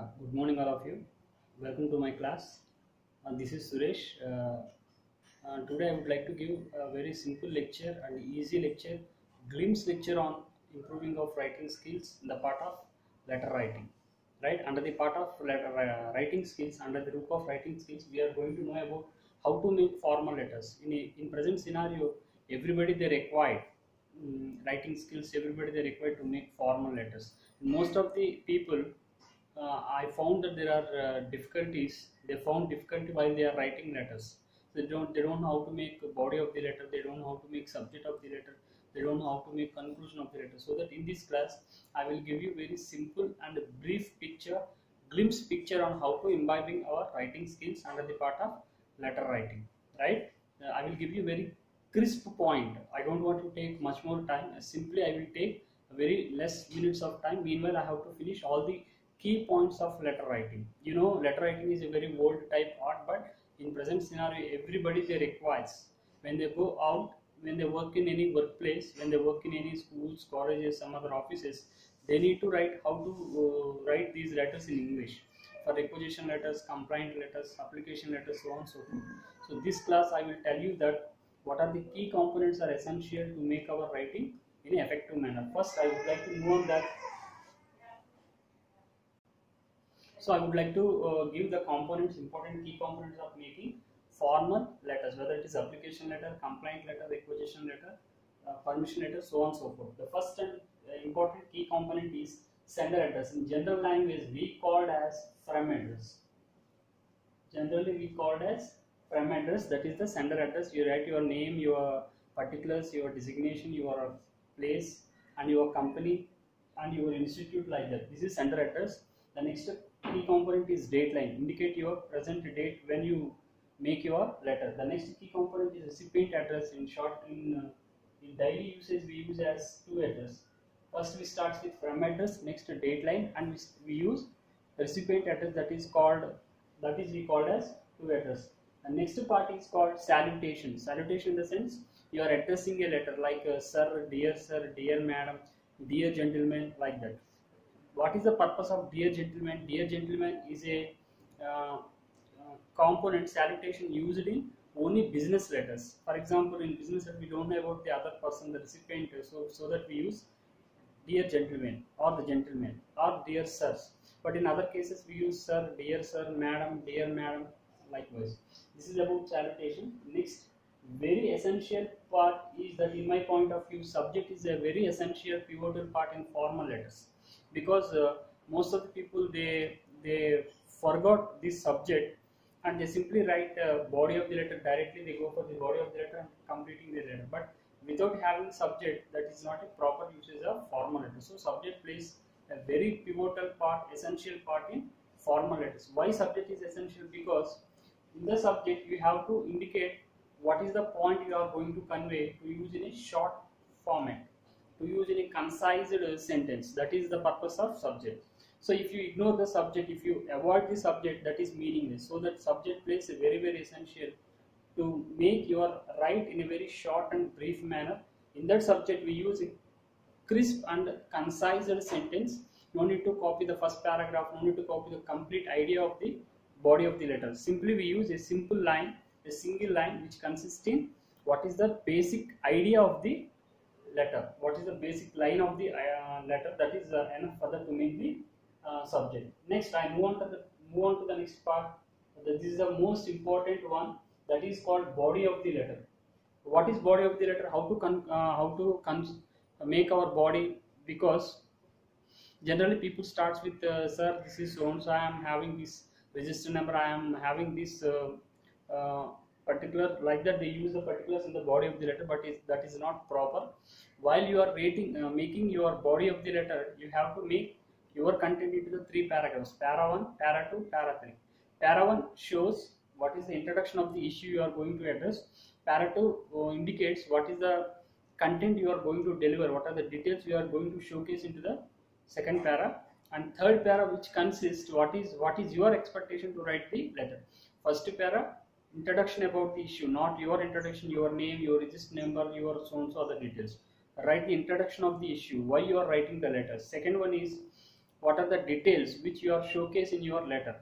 Good morning, all of you. Welcome to my class. This is Suresh. Today, I would like to give a very simple lecture and easy lecture, glimpse lecture on improving of writing skills in the part of letter writing. Right under the part of letter writing skills, under the group of writing skills, we are going to know about how to make formal letters. In present scenario, everybody they required writing skills. Everybody they required to make formal letters. Most of the people I found that there are difficulties. They found difficulty while they are writing letters. They don't know how to make body of the letter. They don't know how to make subject of the letter. They don't know how to make conclusion of the letter. So that in this class, I will give you very simple and brief picture, glimpse picture on how to imbibing our writing skills under the part of letter writing. Right? I will give you very crisp point. I don't want to take much more time. Simply, I will take very less minutes of time. Meanwhile, I have to finish all the key points of letter writing. You know, letter writing is a very old type art, but in present scenario, everybody they requires when they go out, when they work in any workplace, when they work in any schools, colleges, some other offices, they need to write how to write these letters in English. For requisition letters, complaint letters, application letters, so on and so forth. So this class I will tell you that what are the key components are essential to make our writing in an effective manner. First, I would like to move on that. So I would like to give the components, important key components of making formal letters, whether it is application letter, complaint letter, requisition letter, permission letter, so on and so forth. The first and important key component is sender address. In general language, we called as from address. Generally, we called as from address. That is the sender address. You write your name, your particulars, your designation, your place, and your company, and your institute, like that. This is sender address. The next key component is date line. Indicate your present date when you make your letter. The next key component is recipient address. In short, in daily usage, we use as two address. First, we start with from address, next date line, and we use recipient address, that is we called as two address. The next part is called salutation. Salutation in the sense you are addressing a letter like sir, dear madam, dear gentleman, like that. What is the purpose of dear gentleman? Dear gentleman is a component salutation used in only business letters. For example, in business letter we don't know about the other person, the recipient, so that we use dear gentleman or the gentleman or dear sirs. But in other cases we use sir, dear madam, likewise. This is about salutation. Next, very essential part is that in my point of view, subject is a very essential pivotal part in formal letters, because most of the people they forgot this subject and they simply write body of the letter directly. They go for the body of the letter and completing the letter, but without having subject, that is not a proper usage of formal letter. So subject plays a very pivotal part, essential part in formal letters. Why subject is essential? Because in the subject you have to indicate what is the point you are going to convey, to use in a short format, to use in a concise sentence. That is the purpose of subject. So if you ignore the subject, if you avoid the subject, that is meaningless. So that subject plays a very essential to make your write in a very short and brief manner. In that subject we use a crisp and concise sentence. No need to copy the first paragraph, no need to copy the complete idea of the body of the letter. Simply we use a simple line, a single line, which consists in what is the basic idea of the letter, what is the basic line of the letter. That is enough for that to make the subject. Next, I move on to the next part. This is the most important one, that is called body of the letter. What is body of the letter? How to make our body? Because generally people starts with sir, this is so and so, I am having this register number, I am having this particular, like that they use the particulars in the body of the letter, but that is not proper. While you are making your body of the letter, you have to make your content into the three paragraphs: para 1, para 2, para 3. Para 1 shows what is the introduction of the issue you are going to address. Para 2 indicates what is the content you are going to deliver, what are the details you are going to showcase into the second para, and third para, which consists what is your expectation to write the letter. First para, introduction about the issue, not your introduction, your name, your register number, your so and so other details. Write the introduction of the issue, why you are writing the letter. Second one is what are the details which you are showcase in your letter.